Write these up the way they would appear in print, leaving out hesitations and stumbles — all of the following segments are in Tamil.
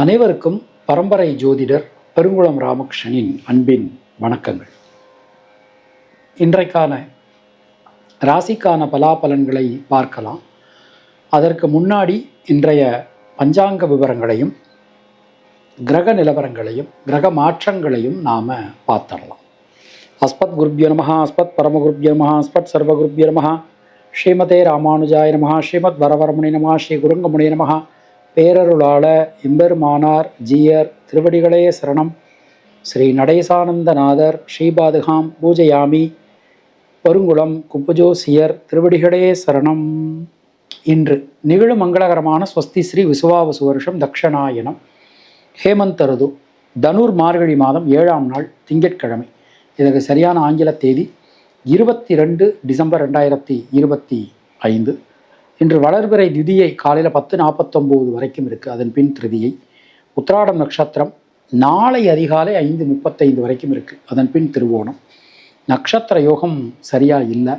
அனைவருக்கும் பரம்பரை ஜோதிடர் பெருங்குளம் ராமகிருஷ்ணனின் அன்பின் வணக்கங்கள். இன்றைக்கான ராசிக்கான பலாபலன்களை பார்க்கலாம். அதற்கு முன்னாடி இன்றைய பஞ்சாங்க விவரங்களையும் கிரக நிலவரங்களையும் கிரக மாற்றங்களையும் நாம் பார்த்துடலாம். அஸ்மத் குருப்ய நமஹ, அஸ்மத் பரமகுருப்ய நமஹ, அஸ்மத் சர்வகுருப்ய நமஹ, ஸ்ரீமதே ராமானுஜாய நமஹ, ஸ்ரீமத் வரவரமுனி நமஹ, ஸ்ரீ குருங்கமுனி நமஹ. பேரருளாள எம்பெருமானார் ஜீயர் திருவடிகளே சரணம். ஸ்ரீ நடேசானந்தநாதர் ஸ்ரீபாதுகாம் பூஜையாமி. பெருங்குளம் குப்பஜோசியர் திருவடிகளே சரணம். இன்று நிகழும் மங்களகரமான ஸ்வஸ்தி ஸ்ரீ விசுவாவசு வருஷம் தக்ஷணாயனம் ஹேமந்த ருது தனுர் மார்கழி மாதம் 7ஆம் நாள் திங்கட்கிழமை. இதற்கு சரியான ஆங்கில தேதி 22 டிசம்பர் 2025. இன்று வளர்பிறை திதியை காலையில் 10:49 வரைக்கும் இருக்குது. அதன் பின் திருதியை. உத்திராடம் நட்சத்திரம் நாளை அதிகாலை 5:35 வரைக்கும் இருக்குது. அதன் பின் திருவோணம். நட்சத்திர யோகம் சரியாக இல்லை.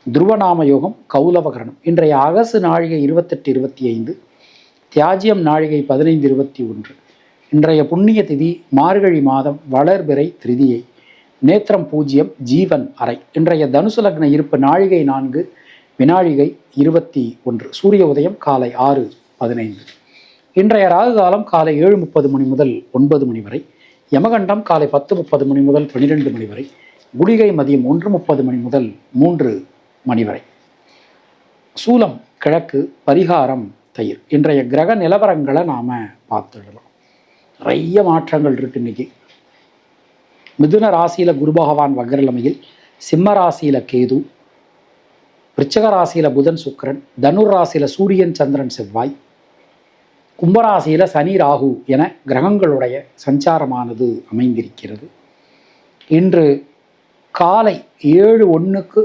துருவநாம யோகம் கௌலவகரணம். இன்றைய அகசு நாழிகை 28:25, தியாஜியம் நாழிகை 15:21. இன்றைய புண்ணிய திதி மார்கழி மாதம் வளர்பிறை திருதியை. நேத்திரம் பூஜ்யம், ஜீவன் அறை. இன்றைய தனுசு லக்ன இருப்பு நாழிகை 4, வினாழிகை 21. சூரிய உதயம் காலை 6:15. இன்றைய ராகு காலம் காலை 7:30 மணி முதல் 9 மணி வரை. யமகண்டம் காலை 10:30 மணி முதல் 12 மணி வரை. குளிகை மதியம் 1:30 மணி முதல் 3 மணி வரை. சூலம் கிழக்கு, பரிகாரம் தயிர். இன்றைய கிரக நிலவரங்களை நாம் பார்த்துடலாம். நிறைய மாற்றங்கள் இருக்கு இன்னைக்கு. மிதுன ராசியில் குரு பகவான் வக்ரநிலையில், சிம்ம ராசியில் கேது, விருச்சிக ராசியில் புதன் சுக்கிரன், தனுர் ராசியில் சூரியன் சந்திரன் செவ்வாய், கும்பராசியில் சனி ராகு என கிரகங்களுடைய சஞ்சாரமானது அமைந்திருக்கிறது. இன்று காலை 7:01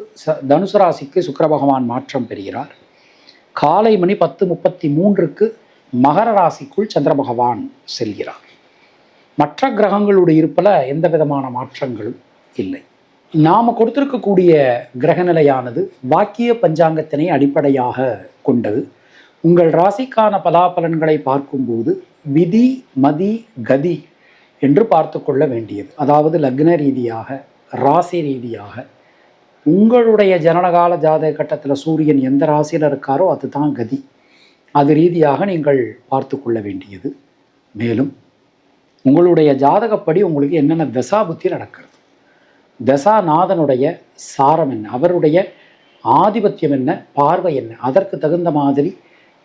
தனுசு ராசிக்கு சுக்கிர பகவான் மாற்றம் பெறுகிறார். காலை மணி 10:33 மகர ராசிக்குள் சந்திர பகவான் செல்கிறார். மற்ற கிரகங்களுடைய இருப்பில் எந்த விதமான மாற்றங்களும் இல்லை. நாம் கொடுத்திருக்கக்கூடிய கிரகநிலையானது வாக்கிய பஞ்சாங்கத்தினை அடிப்படையாக கொண்டது. உங்கள் ராசிக்கான பலாபலன்களை பார்க்கும்போது விதி மதி கதி என்று பார்த்து கொள்ள வேண்டியது. அதாவது லக்ன ரீதியாக, ராசி ரீதியாக, உங்களுடைய ஜனனகால ஜாதக கட்டத்தில் சூரியன் எந்த ராசியில் இருக்காரோ அதுதான் கதி. அது ரீதியாக நீங்கள் பார்த்து கொள்ள வேண்டியது. மேலும் உங்களுடைய ஜாதகப்படி உங்களுக்கு என்னென்ன தசாபுத்தி நடக்கிறது, தசாநாதனுடைய சாரம் என்ன, அவருடைய ஆதிபத்தியம் என்ன, பார்வை என்ன, அதற்கு தகுந்த மாதிரி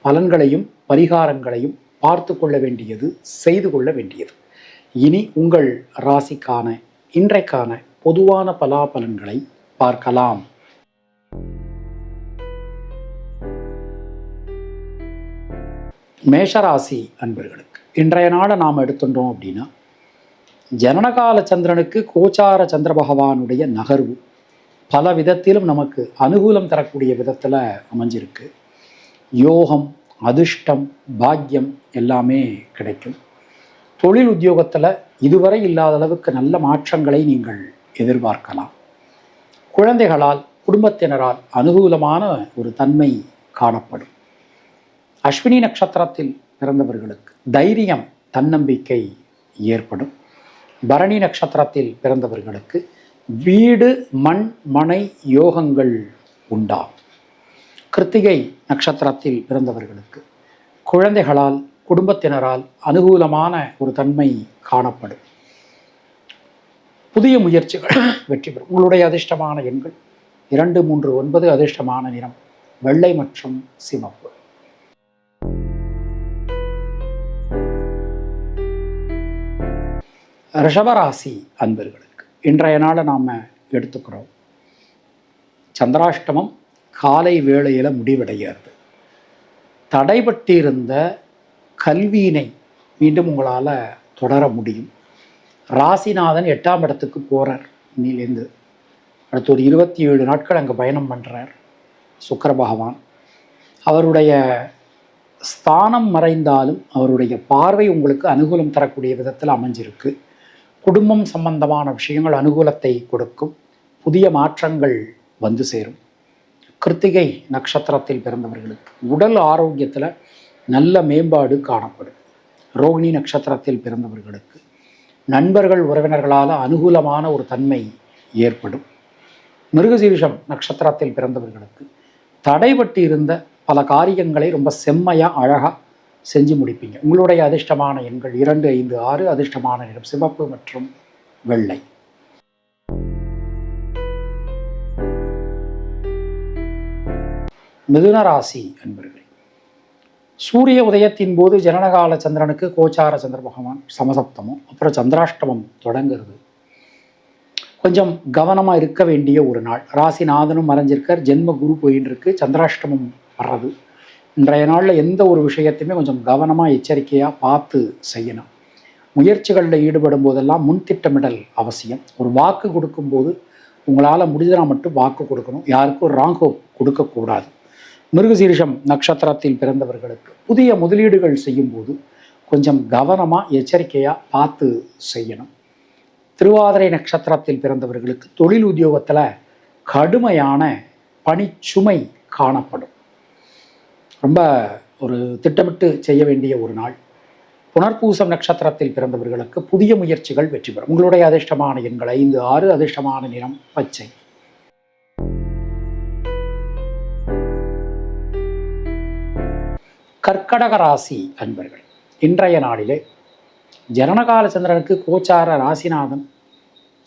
பலன்களையும் பரிகாரங்களையும் பார்த்து கொள்ள வேண்டியது, செய்து கொள்ள வேண்டியது. இனி உங்கள் ராசிக்கான இன்றைக்கான பொதுவான பலாபலன்களை பார்க்கலாம். மேஷராசி அன்பர்களுக்கு இன்றைய நாளை நாம் எடுத்துட்டோம் அப்படின்னா, ஜனனகால சந்திரனுக்கு கோச்சார சந்திர பகவானுடைய நகர்வு பல விதத்திலும் நமக்கு அனுகூலம் தரக்கூடிய விதத்தில் அமைஞ்சிருக்கு. யோகம், அதிர்ஷ்டம், பாக்கியம் எல்லாமே கிடைக்கும். தொழில் உத்தியோகத்தில் இதுவரை இல்லாத அளவுக்கு நல்ல மாற்றங்களை நீங்கள் எதிர்பார்க்கலாம். குழந்தைகளால், குடும்பத்தினரால் அனுகூலமான ஒரு தன்மை காணப்படும். அஸ்வினி நட்சத்திரத்தில் பிறந்தவர்களுக்கு தைரியம், தன்னம்பிக்கை ஏற்படும். பரணி நட்சத்திரத்தில் பிறந்தவர்களுக்கு வீடு, மண், மனை யோகங்கள் உண்டாகும். கிருத்திகை நட்சத்திரத்தில் பிறந்தவர்களுக்கு குழந்தைகளால், குடும்பத்தினரால் அனுகூலமான ஒரு தன்மை காணப்படும். புதிய முயற்சிகள் வெற்றி பெறும். உங்களுடைய அதிர்ஷ்டமான எண்கள் 2, 3, 9. அதிர்ஷ்டமான நிறம் வெள்ளை மற்றும் சிவப்பு. ரிஷபராசி அன்பர்களுக்கு இன்றைய நாளை நாம் எடுத்துக்கிறோம். சந்திராஷ்டமம் காலை வேளையில் முடிவடைகிறது. தடைபட்டிருந்த கல்வியினை மீண்டும் உங்களால் தொடர முடியும். ராசிநாதன் 8ஆம் இடத்துக்கு போகிறார். இன்னிலேருந்து அடுத்து ஒரு 27 நாட்கள் அங்கே பயணம் பண்ணுறார் சுக்கிர பகவான். அவருடைய ஸ்தானம் மறைந்தாலும் அவருடைய பார்வை உங்களுக்கு அனுகூலம் தரக்கூடிய விதத்தில் அமைஞ்சிருக்கு. குடும்பம் சம்பந்தமான விஷயங்கள் அனுகூலத்தை கொடுக்கும். புதிய மாற்றங்கள் வந்து சேரும். கிருத்திகை நட்சத்திரத்தில் பிறந்தவர்களுக்கு உடல் ஆரோக்கியத்தில் நல்ல மேம்பாடு காணப்படும். ரோகிணி நட்சத்திரத்தில் பிறந்தவர்களுக்கு நண்பர்கள் உறவினர்களால் அனுகூலமான ஒரு தன்மை ஏற்படும். மிருகசீரிஷம் நட்சத்திரத்தில் பிறந்தவர்களுக்கு தடைபட்டு இருந்த பல காரியங்களை ரொம்ப செம்மையாக அழகாக செஞ்சு முடிப்பீங்க. உங்களுடைய அதிர்ஷ்டமான எண்கள் 2, 5, 6. அதிர்ஷ்டமான நிறம் சிவப்பு மற்றும் வெள்ளை. மிதுன ராசி அன்பர்களே, சூரிய உதயத்தின் போது ஜனனகால சந்திரனுக்கு கோச்சார சந்திர பகவான் சமசப்தமும் அப்புறம் சந்திராஷ்டமம் தொடங்குறது. கொஞ்சம் கவனமாக இருக்க வேண்டிய ஒரு நாள். ராசிநாதனும் மறைஞ்சிருக்கார், ஜென்ம குரு போயின்னு இருக்கு, சந்திராஷ்டமம் வர்றது. இன்றைய நாளில் எந்த ஒரு விஷயத்தையுமே கொஞ்சம் கவனமாக எச்சரிக்கையாக பார்த்து செய்யணும். முயற்சிகளில் ஈடுபடும் போதெல்லாம் முன்திட்டமிடல் அவசியம். ஒரு வாக்கு கொடுக்கும்போது உங்களால் முடிஞ்சனா மட்டும் வாக்கு கொடுக்கணும், யாருக்கும் ராங் ஹோப் கொடுக்கக்கூடாது. மிருகசீரிஷம் நட்சத்திரத்தில் பிறந்தவர்களுக்கு புதிய முதலீடுகள் செய்யும்போது கொஞ்சம் கவனமாக எச்சரிக்கையாக பார்த்து செய்யணும். திருவாதிரை நட்சத்திரத்தில் பிறந்தவர்களுக்கு தொழில் உத்தியோகத்தில் கடுமையான பணிச்சுமை காணப்படும். ரொம்ப ஒரு திட்டமிட்டு செய்ய வேண்டிய ஒரு நாள். புனர்பூசம் நட்சத்திரத்தில் பிறந்தவர்களுக்கு புதிய முயற்சிகள் வெற்றி பெறும். உங்களுடைய அதிர்ஷ்டமான எண்கள் 5, 6. அதிர்ஷ்டமான நிறம் பச்சை. கர்க்கடக ராசி அன்பர்கள், இன்றைய நாளிலே ஜனனகால சந்திரனுக்கு கோச்சார ராசிநாதன்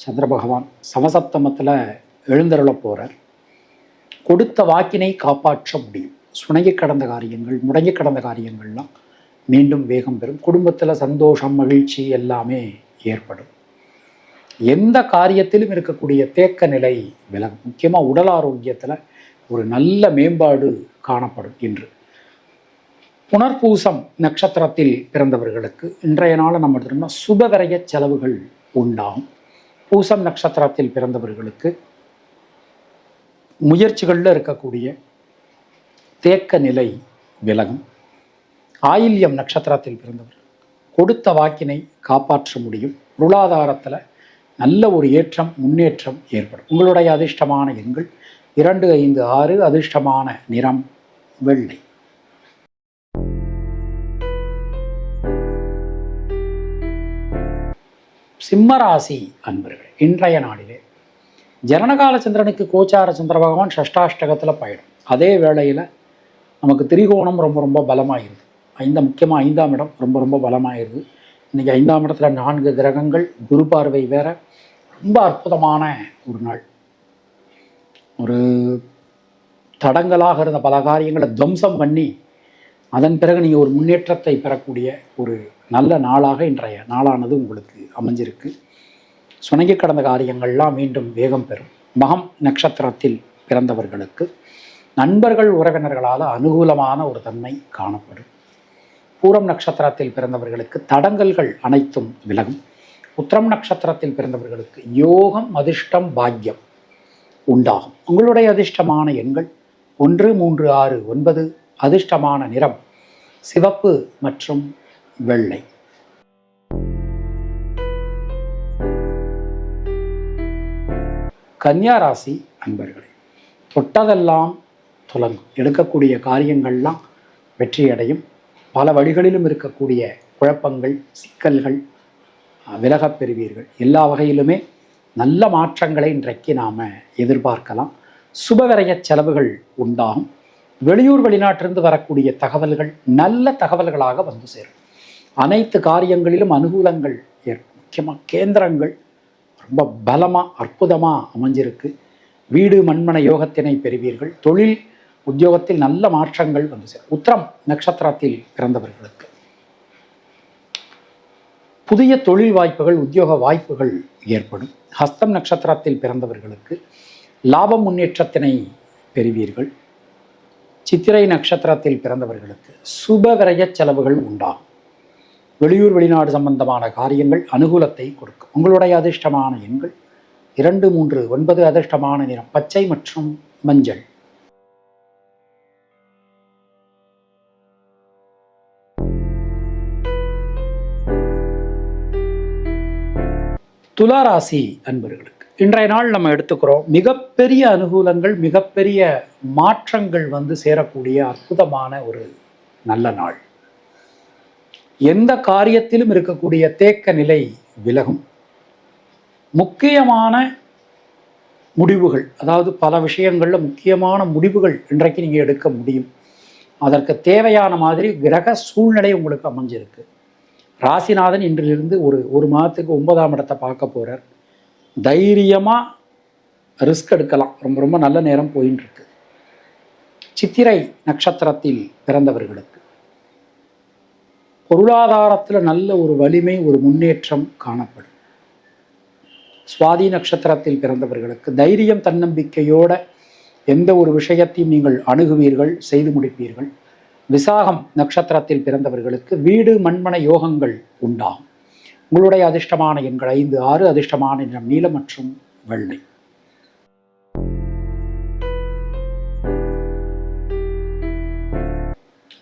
சந்திர பகவான் சமசப்தமத்தில் எழுந்தருள போகிறார். கொடுத்த வாக்கினை காப்பாற்ற முடியும். சுணங்கி கடந்த காரியங்கள், முடங்கி கடந்த காரியங்கள்லாம் மீண்டும் வேகம் பெறும். குடும்பத்தில் சந்தோஷம், மகிழ்ச்சி எல்லாமே ஏற்படும். எந்த காரியத்திலும் இருக்கக்கூடிய தேக்க நிலை விலகும். முக்கியமாக உடல் ஆரோக்கியத்தில் ஒரு நல்ல மேம்பாடு காணப்படும். இன்று புனர்பூசம் நட்சத்திரத்தில் பிறந்தவர்களுக்கு இன்றைய நாள் நம்ம எடுத்துட்டோம்னா சுபவிரய செலவுகள் உண்டாகும். பூசம் நட்சத்திரத்தில் பிறந்தவர்களுக்கு முயற்சிகளில் இருக்கக்கூடிய தேக்க நிலை விலகும். ஆயில்யம் நட்சத்திரத்தில் பிறந்தவர்கள் கொடுத்த வாக்கினை காப்பாற்ற முடியும். பொருளாதாரத்தில் நல்ல ஒரு ஏற்றம், முன்னேற்றம் ஏற்படும். உங்களுடைய அதிர்ஷ்டமான எண்கள் 2, 5, 6. அதிர்ஷ்டமான நிறம் வெள்ளை. சிம்மராசி அன்பர்கள், இன்றைய நாளிலே ஜனனகால சந்திரனுக்கு கோச்சார சந்திர பகவான் ஷஷ்டாஷ்டகத்தில் பயணம். அதே வேளையில் நமக்கு திரிகோணம் ரொம்ப ரொம்ப பலமாகிருது. முக்கியமாக 5ஆம் இடம் ரொம்ப ரொம்ப பலமாகிருது. இன்றைக்கி 5ஆம் இடத்துல 4 கிரகங்கள், குரு பார்வை வேற. ரொம்ப அற்புதமான ஒரு நாள். ஒரு தடங்களாக இருந்த பல காரியங்களை துவம்சம் பண்ணி அதன் பிறகு நீங்கள் ஒரு முன்னேற்றத்தை பெறக்கூடிய ஒரு நல்ல நாளாக இன்றைய நாளானது உங்களுக்கு அமைஞ்சிருக்கு. சுணங்கி கடந்த காரியங்கள்லாம் மீண்டும் வேகம் பெறும். மகம் நட்சத்திரத்தில் பிறந்தவர்களுக்கு நண்பர்கள் உறவினர்களால் அனுகூலமான ஒரு தன்மை காணப்படும். பூரம் நட்சத்திரத்தில் பிறந்தவர்களுக்கு தடங்கல்கள் அனைத்தும் விலகும். உத்திரம் நட்சத்திரத்தில் பிறந்தவர்களுக்கு யோகம், அதிர்ஷ்டம், பாக்கியம் உண்டாகும். உங்களுடைய அதிர்ஷ்டமான எண்கள் 1, 3, 6, 9. அதிர்ஷ்டமான நிறம் சிவப்பு மற்றும் வெள்ளை. கன்னியா ராசி அன்பர்களே, தொட்டதெல்லாம் துலங்கும். எடுக்கக்கூடிய காரியங்கள்லாம் வெற்றியடையும். பல வழிகளிலும் இருக்கக்கூடிய குழப்பங்கள், சிக்கல்கள் விலகப் பெறுவீர்கள். எல்லா வகையிலுமே நல்ல மாற்றங்களை இன்றைக்கு நாம் எதிர்பார்க்கலாம். சுபவிரய செலவுகள் உண்டாகும். வெளியூர் வெளிநாட்டிலிருந்து வரக்கூடிய தகவல்கள் நல்ல தகவல்களாக வந்து சேரும். அனைத்து காரியங்களிலும் அனுகூலங்கள் ஏற்படும். முக்கியமாக கேந்திரங்கள் ரொம்ப பலமாக அற்புதமாக அமைஞ்சிருக்கு. வீடு மண்மன யோகத்தினை பெறுவீர்கள். தொழில் உத்தியோகத்தில் நல்ல மாற்றங்கள் வந்து சேரும். உத்திரம் நட்சத்திரத்தில் பிறந்தவர்களுக்கு புதிய தொழில் வாய்ப்புகள், உத்தியோக வாய்ப்புகள் ஏற்படும். ஹஸ்தம் நட்சத்திரத்தில் பிறந்தவர்களுக்கு லாபம், முன்னேற்றத்தினை பெறுவீர்கள். சித்திரை நட்சத்திரத்தில் பிறந்தவர்களுக்கு சுபவிரய செலவுகள் உண்டாகும். வெளியூர் வெளிநாடு சம்பந்தமான காரியங்கள் அனுகூலத்தை கொடுக்கும். உங்களுடைய அதிர்ஷ்டமான எண்கள் 2, 3, 9. அதிர்ஷ்டமான நிறம் பச்சை மற்றும் மஞ்சள். துளாராசி அன்பர்களுக்கு இன்றைய நாள் நம்ம எடுத்துக்கிறோம். மிகப்பெரிய அனுகூலங்கள், மிகப்பெரிய மாற்றங்கள் வந்து சேரக்கூடிய அற்புதமான ஒரு நல்ல நாள். எந்த காரியத்திலும் இருக்கக்கூடிய தேக்க நிலை விலகும். முக்கியமான முடிவுகள், அதாவது பல விஷயங்களில் முக்கியமான முடிவுகள் இன்றைக்கு நீங்கள் எடுக்க முடியும். அதற்கு தேவையான மாதிரி கிரக சூழ்நிலை உங்களுக்கு அமைஞ்சிருக்கு. ராசிநாதன் இன்றிலிருந்து ஒரு மாதத்துக்கு 9ஆம் இடத்தை பார்க்க போகிறார். தைரியமாக ரிஸ்க் எடுக்கலாம். ரொம்ப ரொம்ப நல்ல நேரம் போயின்னு இருக்கு. சித்திரை நட்சத்திரத்தில் பிறந்தவர்களுக்கு பொருளாதாரத்தில் நல்ல ஒரு வலிமை, ஒரு முன்னேற்றம் காணப்படும். சுவாதி நட்சத்திரத்தில் பிறந்தவர்களுக்கு தைரியம், தன்னம்பிக்கையோட எந்த ஒரு விஷயத்தையும் நீங்கள் அணுகுவீர்கள், செய்து முடிப்பீர்கள். விசாகம் நட்சத்திரத்தில் பிறந்தவர்களுக்கு வீடு மண்மனை யோகங்கள் உண்டாகும். உங்களுடைய அதிர்ஷ்டமான எண்கள் 5, 6. அதிர்ஷ்டமான நிறம் நீலம் மற்றும் வெள்ளை.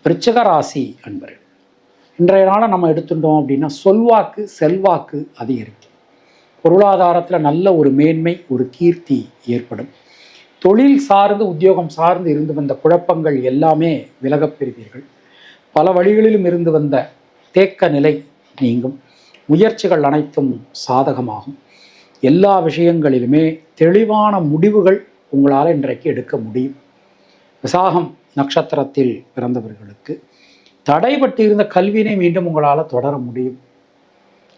விருச்சிக ராசி அன்பர்கள், இன்றைய நாளை நம்ம எடுத்துட்டோம் அப்படின்னா சொல்வாக்கு செல்வாக்கு அதிகரிக்கும். பொருளாதாரத்தில் நல்ல ஒரு மேன்மை, ஒரு கீர்த்தி ஏற்படும். தொழில் சார்ந்து, உத்தியோகம் சார்ந்து இருந்து வந்த குழப்பங்கள் எல்லாமே விலகப் பெறுவீர்கள். பல வழிகளிலும் இருந்து வந்த தேக்க நிலை நீங்கும். முயற்சிகள் அனைத்தும் சாதகமாகும். எல்லா விஷயங்களிலுமே தெளிவான முடிவுகள் உங்களால் இன்றைக்கு எடுக்க முடியும். விசாகம் நட்சத்திரத்தில் பிறந்தவர்களுக்கு தடைபட்டு இருந்த கல்வியினை மீண்டும் உங்களால் தொடர முடியும்.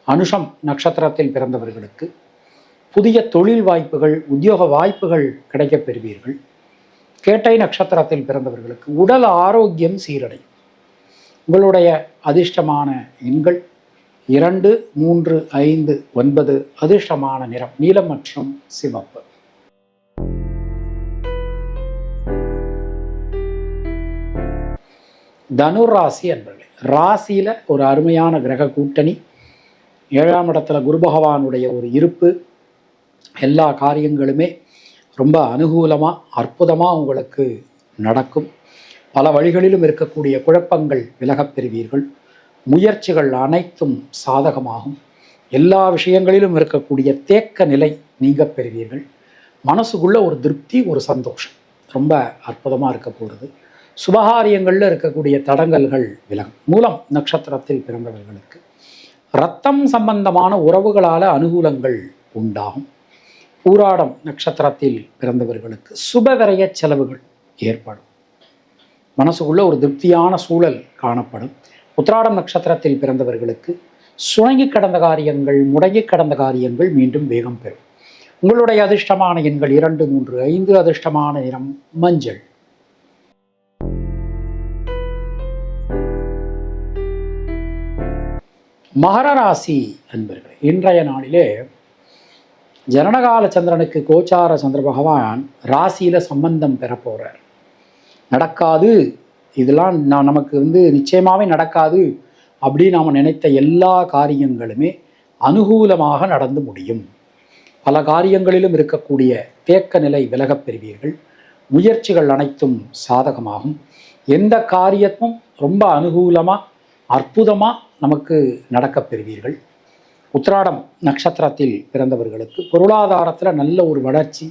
அனுஷம் நட்சத்திரத்தில் பிறந்தவர்களுக்கு புதிய தொழில் வாய்ப்புகள், உத்தியோக வாய்ப்புகள் கிடைக்கப் பெறுவீர்கள். கேட்டை நட்சத்திரத்தில் பிறந்தவர்களுக்கு உடல் ஆரோக்கியம் சீரடையும். உங்களுடைய அதிர்ஷ்டமான எண்கள் 2, 3, 5, 9. அதிர்ஷ்டமான நிறம் நீலம் மற்றும் சிவப்பு. தனுர் ராசி அன்பர்களே, ராசியில ஒரு அருமையான கிரக கூட்டணி, 7ஆம் இடத்துல குரு பகவானுடைய ஒரு இருப்பு, எல்லா காரியங்களுமே ரொம்ப அனுகூலமாக அற்புதமாக உங்களுக்கு நடக்கும். பல வழிகளிலும் இருக்கக்கூடிய குழப்பங்கள் விலகப் பெறுவீர்கள். முயற்சிகள் அனைத்தும் சாதகமாகும். எல்லா விஷயங்களிலும் இருக்கக்கூடிய தேக்க நிலை நீங்கப் பெறுவீர்கள். மனசுக்குள்ள ஒரு திருப்தி, ஒரு சந்தோஷம் ரொம்ப அற்புதமாக இருக்க போகிறது. சுபகாரியங்களில் இருக்கக்கூடிய தடங்கல்கள் விலகும். மூலம் நட்சத்திரத்தில் பிறந்தவர்களுக்கு இரத்தம் சம்பந்தமான உறவுகளால் அனுகூலங்கள் உண்டாகும். பூராடம் நட்சத்திரத்தில் பிறந்தவர்களுக்கு சுபவிரய செலவுகள் ஏற்படும். மனசுக்குள்ள ஒரு திருப்தியான சூழல் காணப்படும். உத்திராடம் நட்சத்திரத்தில் பிறந்தவர்களுக்கு சுணங்கி கடந்த காரியங்கள், முடங்கி கடந்த காரியங்கள் மீண்டும் வேகம் பெறும். உங்களுடைய அதிர்ஷ்டமான எண்கள் 2, 3, 5. அதிர்ஷ்டமான நிறம் மஞ்சள். மகர ராசி அன்பர்களே, இன்றைய நாளிலே ஜனனகால சந்திரனுக்கு கோச்சார சந்திர பகவான் ராசியில சம்பந்தம் பெற போறார். நடக்காது, இதெல்லாம் நமக்கு நிச்சயமாவே நடக்காது அப்படின்னு நாம் நினைத்த எல்லா காரியங்களுமே அனுகூலமாக நடந்து முடியும். பல காரியங்களிலும் இருக்கக்கூடிய தேக்க நிலை விலகப் பெறுவீர்கள். முயற்சிகள் அனைத்தும் சாதகமாகும். எந்த காரியத்தும் ரொம்ப அனுகூலமாக அற்புதமாக நமக்கு நடக்கப் பெறுவீர்கள். உத்திராடம் நட்சத்திரத்தில் பிறந்தவர்களுக்கு பொருளாதாரத்தில் நல்ல ஒரு வளர்ச்சி,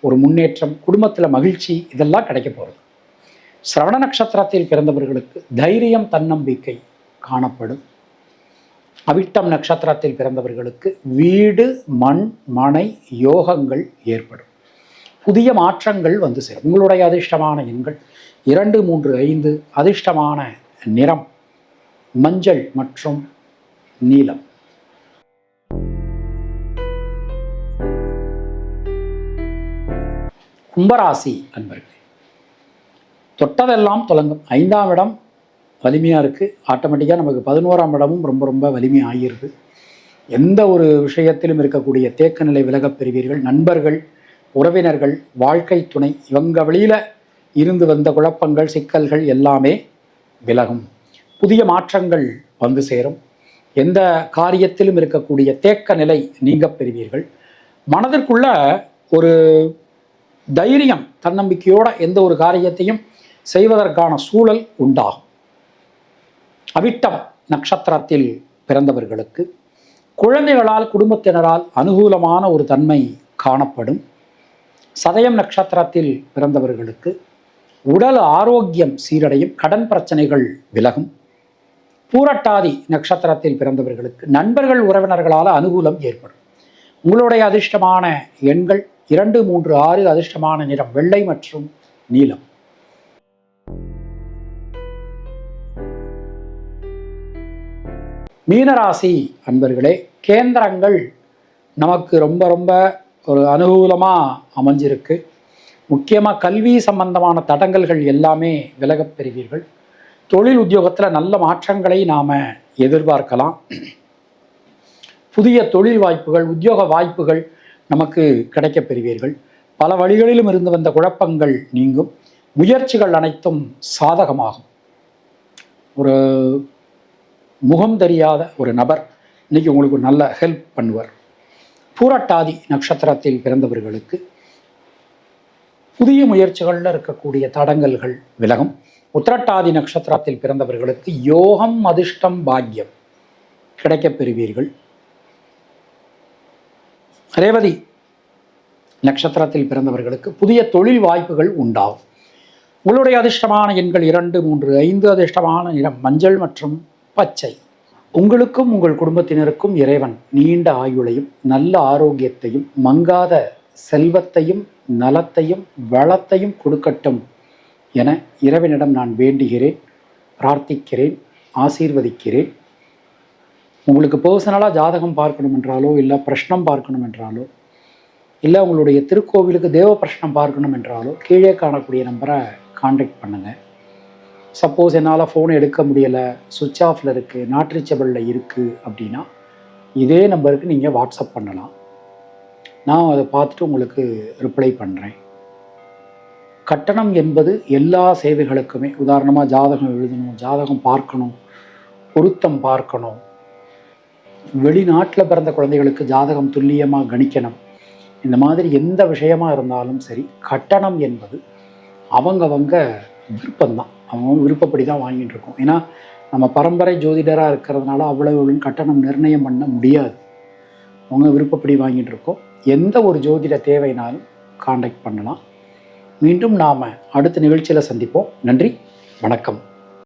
ஒரு முன்னேற்றம், குடும்பத்தில் மகிழ்ச்சி, இதெல்லாம் கிடைக்க போகிறது. சிரவண நட்சத்திரத்தில் பிறந்தவர்களுக்கு தைரியம், தன்னம்பிக்கை காணப்படும். அவிட்டம் நட்சத்திரத்தில் பிறந்தவர்களுக்கு வீடு மண் மனை யோகங்கள் ஏற்படும். புதிய மாற்றங்கள் வந்து சேரும். உங்களுடைய அதிர்ஷ்டமான எண்கள் 2, 3, 5. அதிர்ஷ்டமான நிறம் மஞ்சள் மற்றும் நீலம். கும்பராசி அன்பர்களே, தொட்டதெல்லாம் தொடங்கும். 5ஆம் இடம் வலிமையாக இருக்குது. ஆட்டோமேட்டிக்காக நமக்கு 11ஆம் இடமும் ரொம்ப ரொம்ப வலிமை ஆகியிருது. எந்த ஒரு விஷயத்திலும் இருக்கக்கூடிய தேக்க நிலை விலகப் பெறுவீர்கள். நண்பர்கள், உறவினர்கள், வாழ்க்கை துணை, இவங்க வழியில் இருந்து வந்த குழப்பங்கள், சிக்கல்கள் எல்லாமே விலகும். புதிய மாற்றங்கள் வந்து சேரும். எந்த காரியத்திலும் இருக்கக்கூடிய தேக்க நிலை நீங்கப் பெறுவீர்கள். மனதிற்குள்ள ஒரு தைரியம், தன்னம்பிக்கையோட எந்த ஒரு காரியத்தையும் செய்வதற்கான சூழல் உண்டாகும். அவிட்டம் நட்சத்திரத்தில் பிறந்தவர்களுக்கு குழந்தைகளால், குடும்பத்தினரால் அனுகூலமான ஒரு தன்மை காணப்படும். சதயம் நட்சத்திரத்தில் பிறந்தவர்களுக்கு உடல் ஆரோக்கியம் சீரடையும். கடன் பிரச்சனைகள் விலகும். பூரட்டாதி நட்சத்திரத்தில் பிறந்தவர்களுக்கு நண்பர்கள் உறவினர்களால் அனுகூலம் ஏற்படும். உங்களுடைய அதிர்ஷ்டமான எண்கள் 2, 3, 6. அதிர்ஷ்டமான நிறம் வெள்ளை மற்றும் நீலம். மீனராசி அன்பர்களே, கேந்திரங்கள் நமக்கு ரொம்ப ரொம்ப ஒரு அனுகூலமாக அமைஞ்சிருக்கு. முக்கியமாக கல்வி சம்பந்தமான தடங்கல்கள் எல்லாமே விலகப் பெறுவீர்கள். தொழில் உத்தியோகத்தில் நல்ல மாற்றங்களை நாம் எதிர்பார்க்கலாம். புதிய தொழில் வாய்ப்புகள், உத்தியோக வாய்ப்புகள் நமக்கு கிடைக்கப் பெறுவீர்கள். பல வழிகளிலும் இருந்து வந்த குழப்பங்கள் நீங்கும். முயற்சிகள் அனைத்தும் சாதகமாகும். ஒரு முகம் தெரியாத ஒரு நபர் இன்னைக்கு உங்களுக்கு நல்ல ஹெல்ப் பண்ணுவார். பூரட்டாதி நட்சத்திரத்தில் பிறந்தவர்களுக்கு புதிய முயற்சிகளில் இருக்கக்கூடிய தடங்கல்கள் விலகும். உத்திரட்டாதி நட்சத்திரத்தில் பிறந்தவர்களுக்கு யோகம், அதிர்ஷ்டம், பாக்கியம் கிடைக்கப் பெறுவீர்கள். ரேவதி நட்சத்திரத்தில் பிறந்தவர்களுக்கு புதிய தொழில் வாய்ப்புகள் உண்டாகும். உங்களுடைய அதிர்ஷ்டமான எண்கள் 2, 3, 5. அதிர்ஷ்டமான நிறம் மஞ்சள் மற்றும் பச்சை. உங்களுக்கும் உங்கள் குடும்பத்தினருக்கும் இறைவன் நீண்ட ஆயுளையும் நல்ல ஆரோக்கியத்தையும் மங்காத செல்வத்தையும் நலத்தையும் வளத்தையும் கொடுக்கட்டும் என இறைவனிடம் நான் வேண்டுகிறேன், பிரார்த்திக்கிறேன், ஆசீர்வதிக்கிறேன். உங்களுக்கு பர்சனலாக ஜாதகம் பார்க்கணும் என்றாலோ, இல்லை பிரஷ்னம் பார்க்கணும் என்றாலோ, இல்லை உங்களுடைய திருக்கோவிலுக்கு தேவ பிரஷ்னம் பார்க்கணும் என்றாலோ கீழே காணக்கூடிய நம்பரை கான்டாக்ட் பண்ணுங்கள். சப்போஸ் என்னால் ஃபோன் எடுக்க முடியலை, சுவிட்ச் ஆஃபில் இருக்குது, நாட் ரீச்சபிளில் இருக்குது அப்படின்னா இதே நம்பருக்கு நீங்கள் வாட்ஸ்அப் பண்ணலாம். நான் அதை பார்த்துட்டு உங்களுக்கு ரிப்ளை பண்ணுறேன். கட்டணம் என்பது எல்லா சேவைகளுக்குமே, உதாரணமாக ஜாதகம் எழுதணும், ஜாதகம் பார்க்கணும், பொருத்தம் பார்க்கணும், வெளிநாட்டில் பிறந்த குழந்தைகளுக்கு ஜாதகம் துல்லியமாக கணிக்கணும், இந்த மாதிரி எந்த விஷயமாக இருந்தாலும் சரி, கட்டணம் என்பது அவங்கவங்க விருப்பம்தான். அவங்க விருப்பப்படி தான் வாங்கிட்டு இருக்கோம். ஏன்னா நம்ம பரம்பரை ஜோதிடராக இருக்கிறதுனால அவ்வளவு கட்டணம் நிர்ணயம் பண்ண முடியாது. அவங்க விருப்பப்படி வாங்கிட்டு இருக்கோம். எந்த ஒரு ஜோதிட தேவைனாலும் கான்டாக்ட் பண்ணலாம். மீண்டும் நாம் அடுத்த நிகழ்ச்சியில் சந்திப்போம். நன்றி, வணக்கம்.